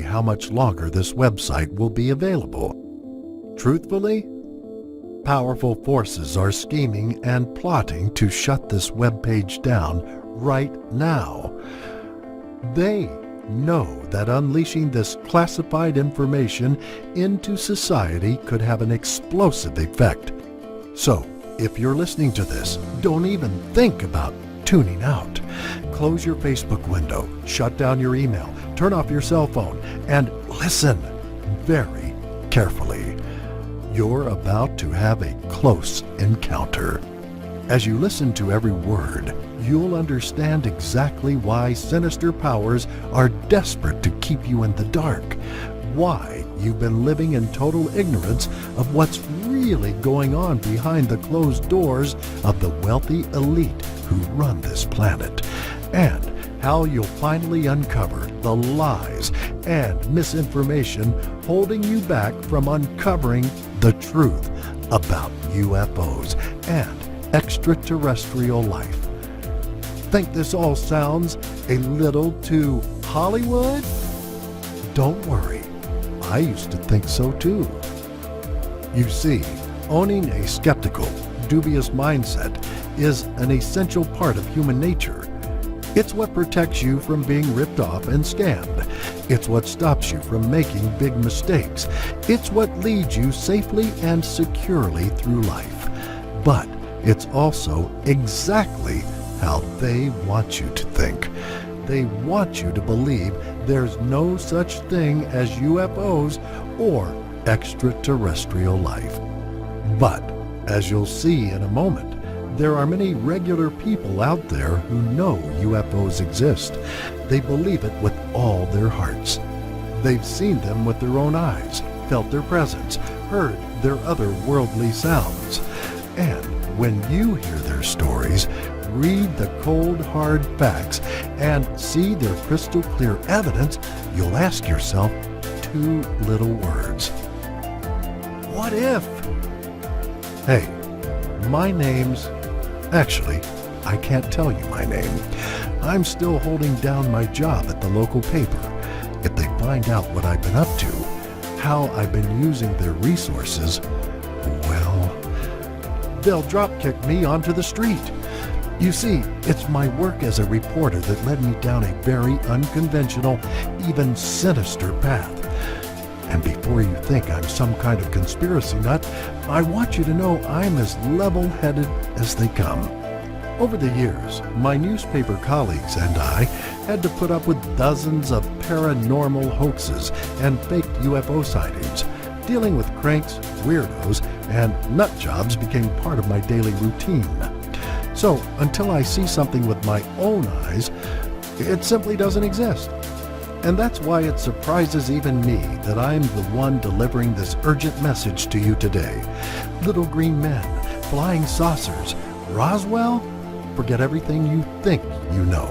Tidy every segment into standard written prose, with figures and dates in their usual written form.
how much longer this website will be available. Truthfully, powerful forces are scheming and plotting to shut this webpage down right now. They know that unleashing this classified information into society could have an explosive effect. So, if you're listening to this, don't even think about tuning out. Close your Facebook window, shut down your email, turn off your cell phone, and listen very carefully. You're about to have a close encounter. As you listen to every word, you'll understand exactly why sinister powers are desperate to keep you in the dark, why you've been living in total ignorance of what's really going on behind the closed doors of the wealthy elite who run this planet, and how you'll finally uncover the lies and misinformation holding you back from uncovering the truth about UFOs and extraterrestrial life. Think this all sounds a little too Hollywood? Don't worry, I used to think so too. You see, owning a skeptical, dubious mindset is an essential part of human nature. It's what protects you from being ripped off and scammed. It's what stops you from making big mistakes. It's what leads you safely and securely through life. But it's also exactly how they want you to think. They want you to believe there's no such thing as UFOs or extraterrestrial life. But, as you'll see in a moment, there are many regular people out there who know UFOs exist. They believe it with all their hearts. They've seen them with their own eyes, felt their presence, heard their otherworldly sounds. And when you hear their stories, read the cold, hard facts, and see their crystal clear evidence, you'll ask yourself two little words. What if? Hey, my name's... Actually, I can't tell you my name. I'm still holding down my job at the local paper. If they find out what I've been up to, how I've been using their resources, well, they'll drop-kick me onto the street. You see, it's my work as a reporter that led me down a very unconventional, even sinister path. And before you think I'm some kind of conspiracy nut, I want you to know I'm as level-headed as they come. Over the years, my newspaper colleagues and I had to put up with dozens of paranormal hoaxes and fake UFO sightings. Dealing with cranks, weirdos, and nut jobs became part of my daily routine. So, until I see something with my own eyes, it simply doesn't exist. And that's why it surprises even me that I'm the one delivering this urgent message to you today. Little green men, flying saucers, Roswell? Forget everything you think you know.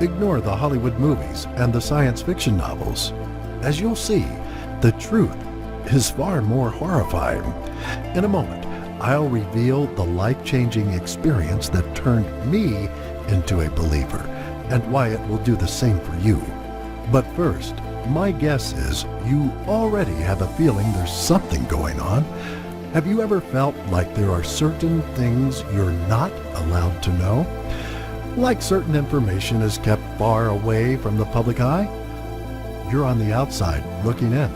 Ignore the Hollywood movies and the science fiction novels. As you'll see, the truth is far more horrifying. In a moment, I'll reveal the life-changing experience that turned me into a believer, and why it will do the same for you. But first, my guess is you already have a feeling there's something going on. Have you ever felt like there are certain things you're not allowed to know? Like certain information is kept far away from the public eye? You're on the outside looking in.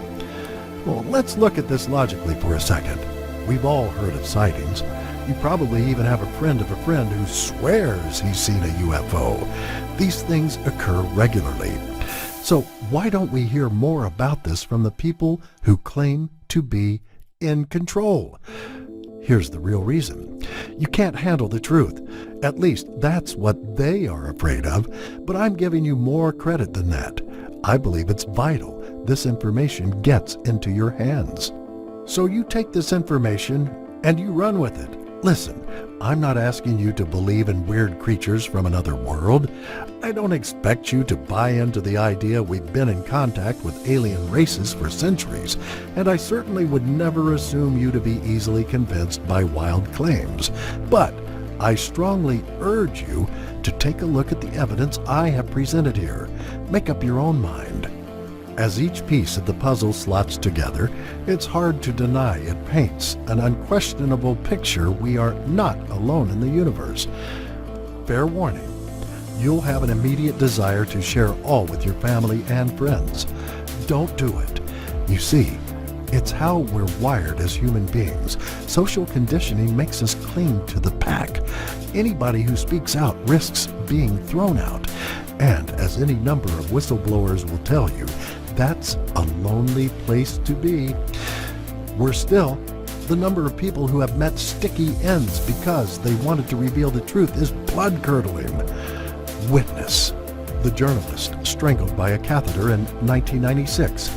Well, let's look at this logically for a second. We've all heard of sightings. You probably even have a friend of a friend who swears he's seen a UFO. These things occur regularly. So why don't we hear more about this from the people who claim to be in control? Here's the real reason. You can't handle the truth. At least that's what they are afraid of, but I'm giving you more credit than that. I believe it's vital this information gets into your hands. So you take this information and you run with it. Listen, I'm not asking you to believe in weird creatures from another world. I don't expect you to buy into the idea we've been in contact with alien races for centuries, and I certainly would never assume you to be easily convinced by wild claims. But I strongly urge you to take a look at the evidence I have presented here. Make up your own mind. As each piece of the puzzle slots together, it's hard to deny it paints an unquestionable picture we are not alone in the universe. Fair warning, you'll have an immediate desire to share all with your family and friends. Don't do it. You see, it's how we're wired as human beings. Social conditioning makes us cling to the pack. Anybody who speaks out risks being thrown out. And as any number of whistleblowers will tell you, that's a lonely place to be. Worse still, the number of people who have met sticky ends because they wanted to reveal the truth is blood-curdling. Witness: the journalist strangled by a catheter in 1996,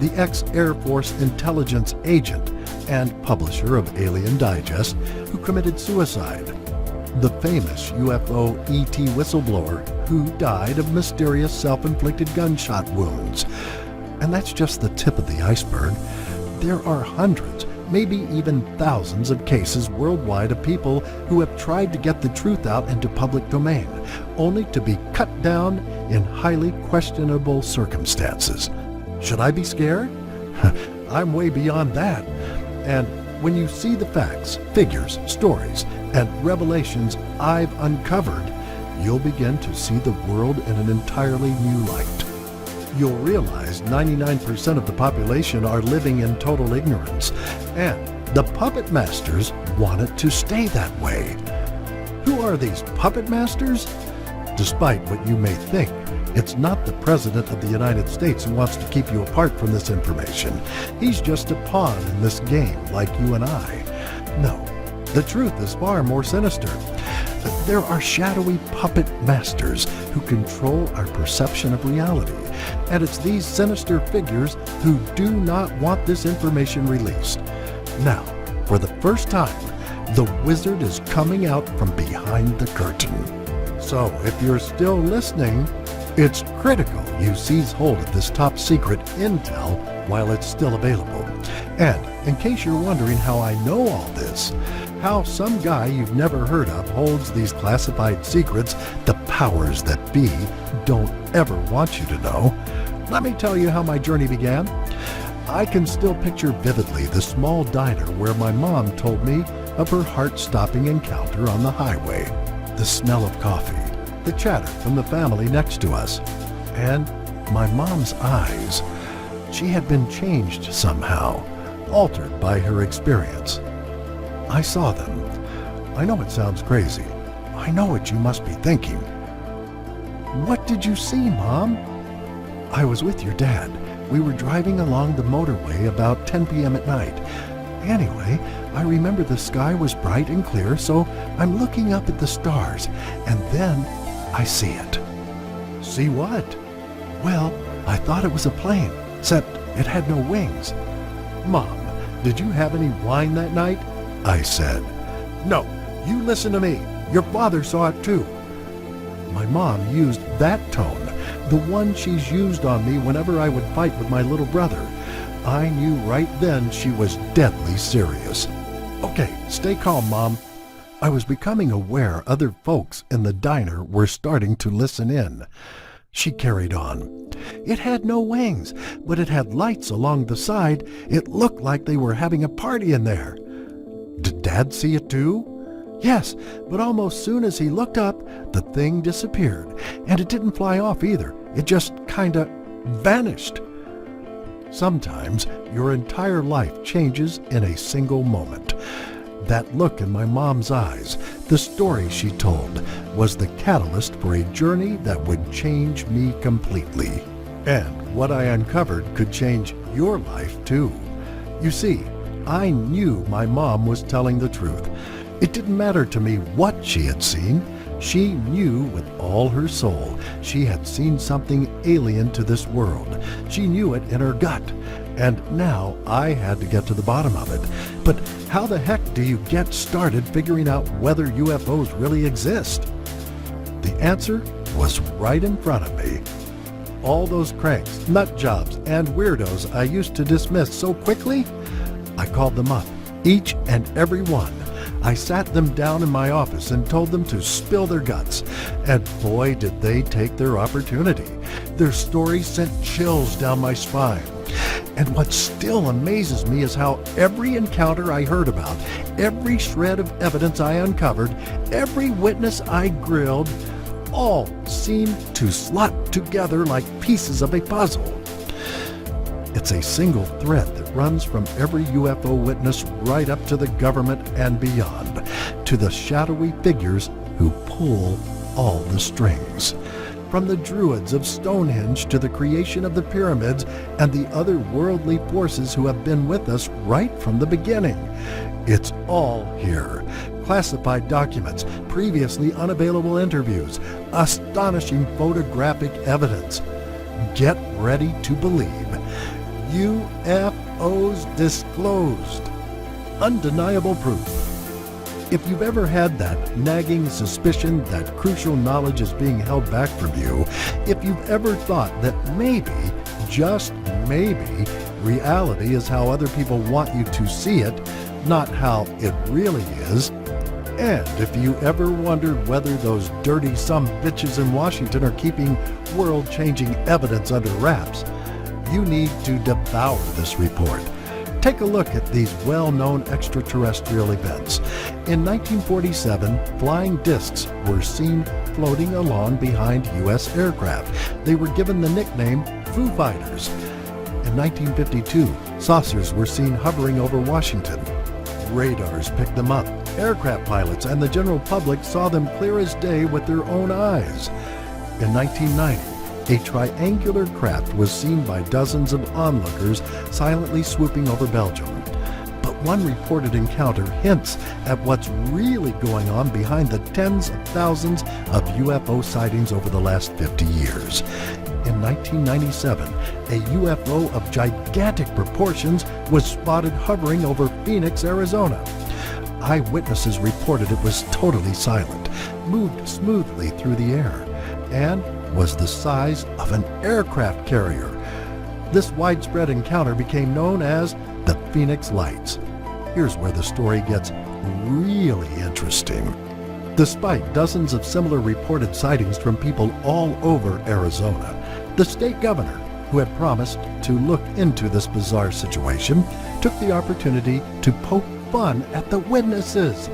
the ex-Air Force intelligence agent and publisher of Alien Digest who committed suicide, the famous UFO ET whistleblower who died of mysterious self-inflicted gunshot wounds. And that's just the tip of the iceberg. There are hundreds, maybe even thousands of cases worldwide of people who have tried to get the truth out into public domain, only to be cut down in highly questionable circumstances. Should I be scared? I'm way beyond that. And when you see the facts, figures, stories, and revelations I've uncovered, you'll begin to see the world in an entirely new light. You'll realize 99% of the population are living in total ignorance, and the puppet masters want it to stay that way. Who are these puppet masters? Despite what you may think, it's not the President of the United States who wants to keep you apart from this information. He's just a pawn in this game, like you and I. No, the truth is far more sinister. There are shadowy puppet masters who control our perception of reality, and it's these sinister figures who do not want this information released. Now, for the first time, the wizard is coming out from behind the curtain. So, if you're still listening, it's critical you seize hold of this top secret intel while it's still available. And in case you're wondering how I know all this, how some guy you've never heard of holds these classified secrets the powers that be don't ever want you to know, let me tell you how my journey began. I can still picture vividly the small diner where my mom told me of her heart-stopping encounter on the highway. The smell of coffee, the chatter from the family next to us, and my mom's eyes. She had been changed somehow, altered by her experience. I saw them. I know it sounds crazy. I know what you must be thinking. What did you see, Mom? I was with your dad. We were driving along the motorway about 10 p.m. at night. Anyway, I remember the sky was bright and clear, so I'm looking up at the stars, and then I see it. See what? Well, I thought it was a plane, except it had no wings. Mom, did you have any wine that night? I said. No, you listen to me. Your father saw it too. My mom used that tone, the one she's used on me whenever I would fight with my little brother. I knew right then she was deadly serious. Okay, stay calm, Mom. I was becoming aware other folks in the diner were starting to listen in. She carried on. It had no wings, but it had lights along the side. It looked like they were having a party in there. Did Dad see it too? Yes, but almost soon as he looked up, the thing disappeared. And it didn't fly off either. It just kinda vanished. Sometimes your entire life changes in a single moment. That look in my mom's eyes, the story she told, was the catalyst for a journey that would change me completely. And what I uncovered could change your life too. You see, I knew my mom was telling the truth. It didn't matter to me what she had seen. She knew with all her soul she had seen something alien to this world. She knew it in her gut. And now I had to get to the bottom of it. But how the heck do you get started figuring out whether UFOs really exist? The answer was right in front of me. All those cranks, nut jobs, and weirdos I used to dismiss so quickly, I called them up, each and every one. I sat them down in my office and told them to spill their guts. And boy, did they take their opportunity. Their stories sent chills down my spine. And what still amazes me is how every encounter I heard about, every shred of evidence I uncovered, every witness I grilled, all seemed to slot together like pieces of a puzzle. It's a single thread that runs from every UFO witness right up to the government and beyond, to the shadowy figures who pull all the strings. From the Druids of Stonehenge to the creation of the pyramids and the other worldly forces who have been with us right from the beginning. It's all here. Classified documents, previously unavailable interviews, astonishing photographic evidence. Get ready to believe. UFOs disclosed. Undeniable proof. If you've ever had that nagging suspicion that crucial knowledge is being held back from you, if you've ever thought that maybe, just maybe, reality is how other people want you to see it, not how it really is, and if you ever wondered whether those dirty sumbitches in Washington are keeping world-changing evidence under wraps, you need to devour this report. Take a look at these well-known extraterrestrial events. In 1947, flying discs were seen floating along behind U.S. aircraft. They were given the nickname Foo Fighters. In 1952, saucers were seen hovering over Washington. Radars picked them up. Aircraft pilots and the general public saw them clear as day with their own eyes. In 1990, a triangular craft was seen by dozens of onlookers silently swooping over Belgium. But one reported encounter hints at what's really going on behind the tens of thousands of UFO sightings over the last 50 years. In 1997, a UFO of gigantic proportions was spotted hovering over Phoenix, Arizona. Eyewitnesses reported it was totally silent, moved smoothly through the air, and was the size of an aircraft carrier. This widespread encounter became known as the Phoenix Lights. Here's where the story gets really interesting. Despite dozens of similar reported sightings from people all over Arizona, the state governor, who had promised to look into this bizarre situation, took the opportunity to poke fun at the witnesses.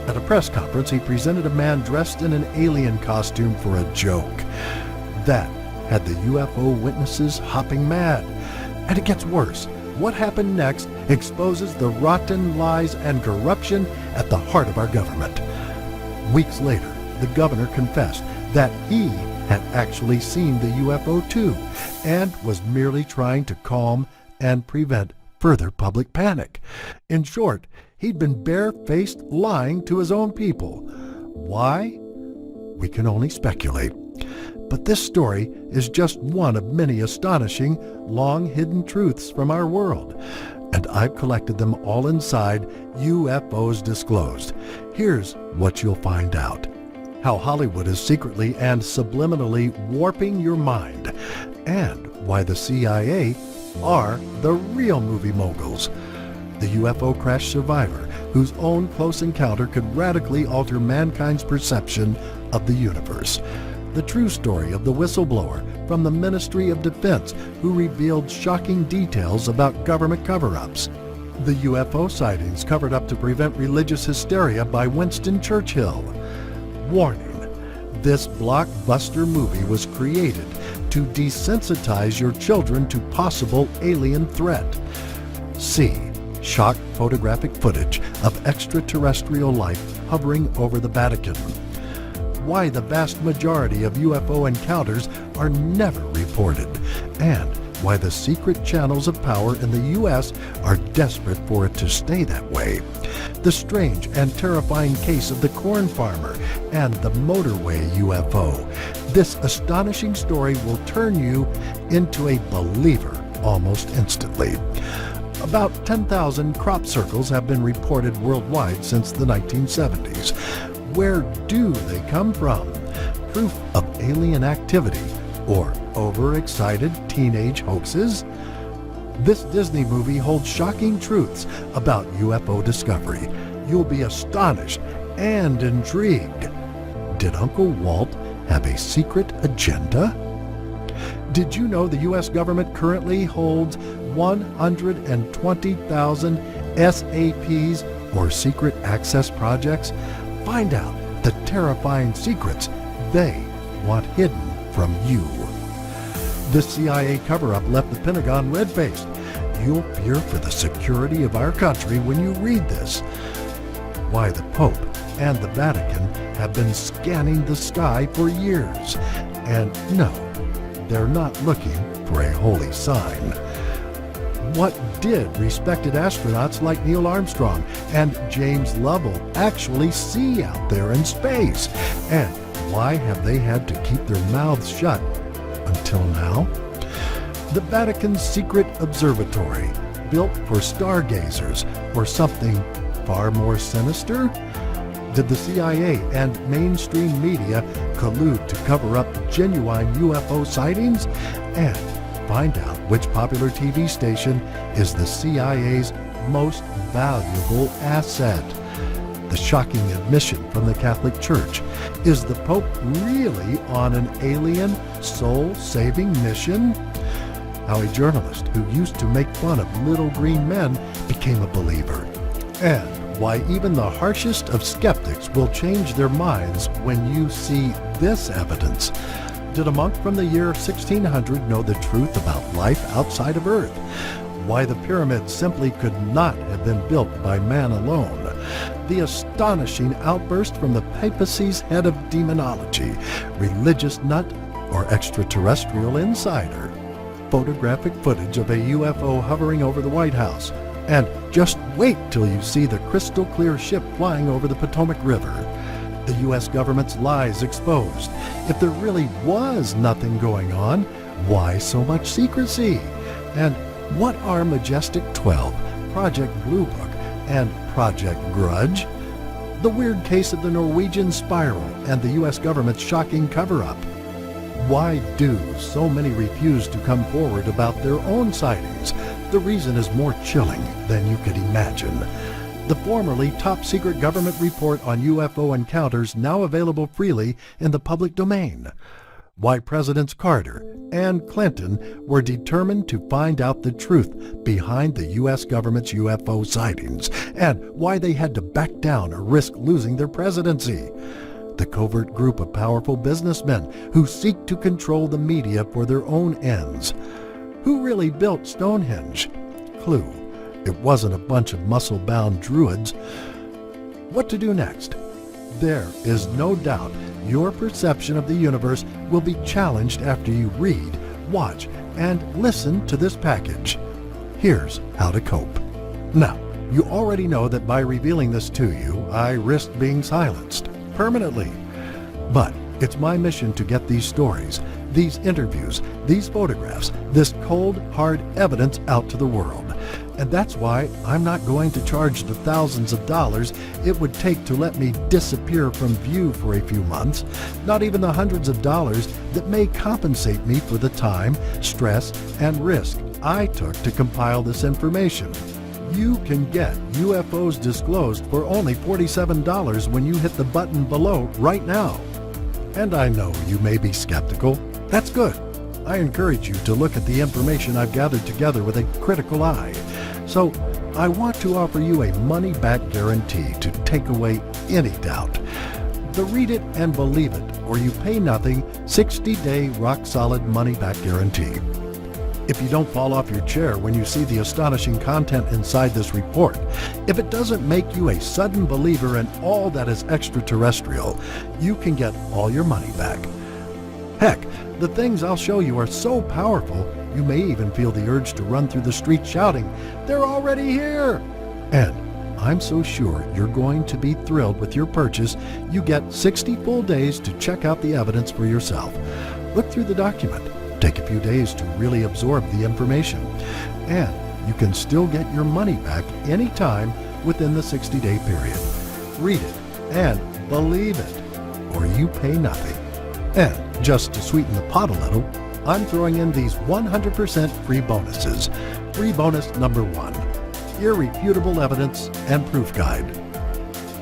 At a press conference, he presented a man dressed in an alien costume for a joke. That had the UFO witnesses hopping mad. And it gets worse. What happened next exposes the rotten lies and corruption at the heart of our government. Weeks later, the governor confessed that he had actually seen the UFO too, and was merely trying to calm and prevent further public panic. In short, he'd been barefaced lying to his own people. Why? We can only speculate. But this story is just one of many astonishing, long-hidden truths from our world. And I've collected them all inside UFOs Disclosed. Here's what you'll find out. How Hollywood is secretly and subliminally warping your mind. And why the CIA are the real movie moguls. The UFO crash survivor whose own close encounter could radically alter mankind's perception of the universe. The true story of the whistleblower from the Ministry of Defense who revealed shocking details about government cover-ups. The UFO sightings covered up to prevent religious hysteria by Winston Churchill. Warning: this blockbuster movie was created to desensitize your children to possible alien threat. C. Shock photographic footage of extraterrestrial life hovering over the Vatican. Why the vast majority of UFO encounters are never reported, and why the secret channels of power in the U.S. are desperate for it to stay that way. The strange and terrifying case of the corn farmer and the motorway UFO. This astonishing story will turn you into a believer almost instantly. About 10,000 crop circles have been reported worldwide since the 1970s. Where do they come from? Proof of alien activity or overexcited teenage hoaxes? This Disney movie holds shocking truths about UFO discovery. you'll be astonished and intrigued. Did Uncle Walt have a secret agenda? Did you know the U.S. government currently holds 120,000 SAPs, or secret access projects? Find out the terrifying secrets they want hidden from you. This CIA cover-up left the Pentagon red-faced. You'll fear for the security of our country when you read this. Why the Pope and the Vatican have been scanning the sky for years. And no, they're not looking for a holy sign. What did respected astronauts like Neil Armstrong and James Lovell actually see out there in space? And why have they had to keep their mouths shut until now? The Vatican's secret observatory, built for stargazers, or something far more sinister? Did the CIA and mainstream media collude to cover up genuine UFO sightings? And find out which popular TV station is the CIA's most valuable asset. The shocking admission from the Catholic Church. Is the Pope really on an alien soul-saving mission? How a journalist who used to make fun of little green men became a believer. And why even the harshest of skeptics will change their minds when you see this evidence. Did a monk from the year 1600 know the truth about life outside of Earth? Why the pyramids simply could not have been built by man alone. The astonishing outburst from the papacy's head of demonology, religious nut, or extraterrestrial insider. Photographic footage of a UFO hovering over the White House. And just wait till you see the crystal clear ship flying over the Potomac River. The U.S. government's lies exposed. If there really was nothing going on, why so much secrecy? And what are Majestic 12, Project Blue Book, and Project Grudge? The weird case of the Norwegian spiral and the U.S. government's shocking cover-up. Why do so many refuse to come forward about their own sightings? The reason is more chilling than you could imagine. The formerly top-secret government report on UFO encounters now available freely in the public domain. Why Presidents Carter and Clinton were determined to find out the truth behind the U.S. government's UFO sightings, and why they had to back down or risk losing their presidency. The covert group of powerful businessmen who seek to control the media for their own ends. Who really built Stonehenge? Clue: it wasn't a bunch of muscle-bound druids. What to do next? There is no doubt your perception of the universe will be challenged after you read, watch, and listen to this package. Here's how to cope. Now, you already know that by revealing this to you, I risk being silenced permanently. But it's my mission to get these stories, these interviews, these photographs, this cold, hard evidence out to the world. And that's why I'm not going to charge the thousands of dollars it would take to let me disappear from view for a few months, not even the hundreds of dollars that may compensate me for the time, stress, and risk I took to compile this information. You can get UFOs Disclosed for only $47 when you hit the button below right now. And I know you may be skeptical. That's good. I encourage you to look at the information I've gathered together with a critical eye. So I want to offer you a money-back guarantee to take away any doubt. The read it and believe it, or you pay nothing, 60-day rock-solid money-back guarantee. If you don't fall off your chair when you see the astonishing content inside this report, if it doesn't make you a sudden believer in all that is extraterrestrial, you can get all your money back. Heck, the things I'll show you are so powerful, you may even feel the urge to run through the street shouting, "They're already here!" And I'm so sure you're going to be thrilled with your purchase, you get 60 full days to check out the evidence for yourself. Look through the document. Take a few days to really absorb the information. And you can still get your money back anytime within the 60-day period. Read it and believe it, or you pay nothing. And just to sweeten the pot a little, I'm throwing in these 100% free bonuses. Free bonus number 1, Irrefutable Evidence and Proof Guide.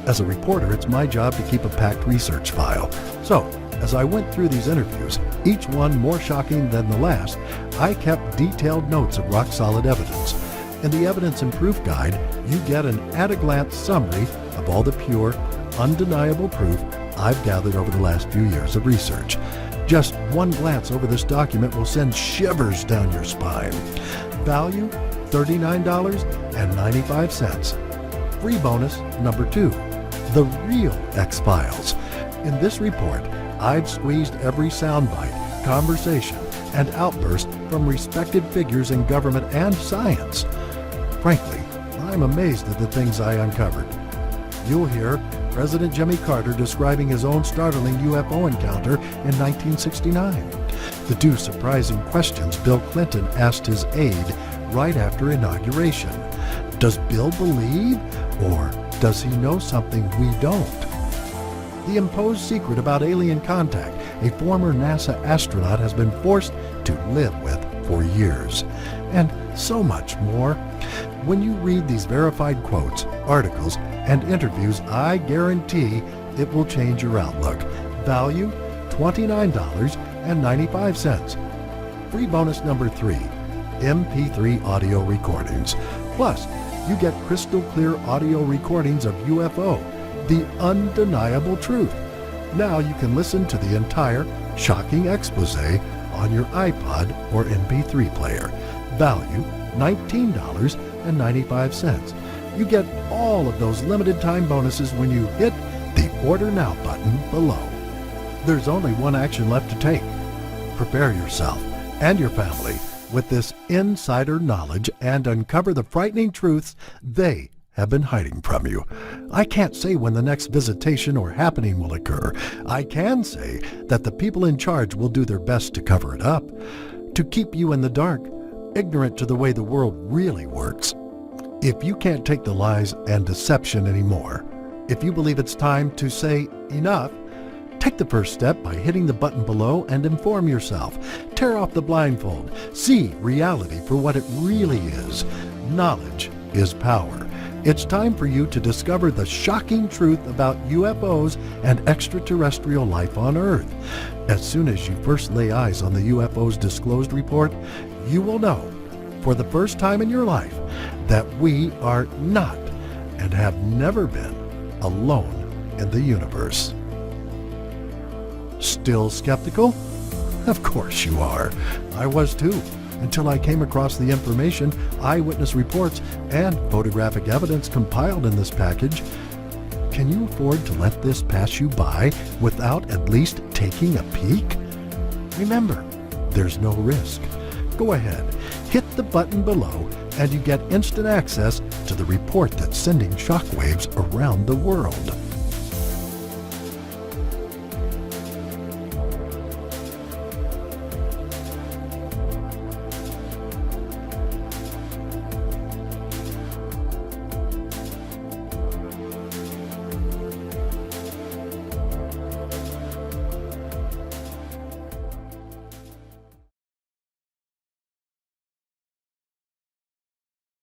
As a reporter, it's my job to keep a packed research file. So, as I went through these interviews, each one more shocking than the last, I kept detailed notes of rock-solid evidence. In the Evidence and Proof Guide, you get an at-a-glance summary of all the pure, undeniable proof I've gathered over the last few years of research. Just one glance over this document will send shivers down your spine. Value, $39.95. Free bonus number 2, The Real X-Files. In this report, I've squeezed every soundbite, conversation, and outburst from respected figures in government and science. Frankly, I'm amazed at the things I uncovered. You'll hear President Jimmy Carter describing his own startling UFO encounter in 1969. The 2 surprising questions Bill Clinton asked his aide right after inauguration. Does Bill believe, or does he know something we don't? The imposed secret about alien contact a former NASA astronaut has been forced to live with for years. And so much more. When you read these verified quotes, articles, and interviews, I guarantee it will change your outlook. Value, $29.95. Free bonus number 3, MP3 audio recordings. Plus, you get crystal clear audio recordings of UFO, the undeniable truth. Now you can listen to the entire shocking expose on your iPod or MP3 player. Value, $19.95. You get all of those limited time bonuses when you hit the Order Now button below. There's only one action left to take. Prepare yourself and your family with this insider knowledge and uncover the frightening truths they have been hiding from you. I can't say when the next visitation or happening will occur. I can say that the people in charge will do their best to cover it up, to keep you in the dark, ignorant to the way the world really works. If you can't take the lies and deception anymore, if you believe it's time to say enough, take the first step by hitting the button below and inform yourself. Tear off the blindfold. See reality for what it really is. Knowledge is power. It's time for you to discover the shocking truth about UFOs and extraterrestrial life on Earth. As soon as you first lay eyes on the UFOs Disclosed report, you will know, for the first time in your life, that we are not and have never been alone in the universe. Still skeptical? Of course you are. I was too, until I came across the information, eyewitness reports, and photographic evidence compiled in this package. Can you afford to let this pass you by without at least taking a peek? Remember, there's no risk. Go ahead, hit the button below, and you get instant access to the report that's sending shockwaves around the world.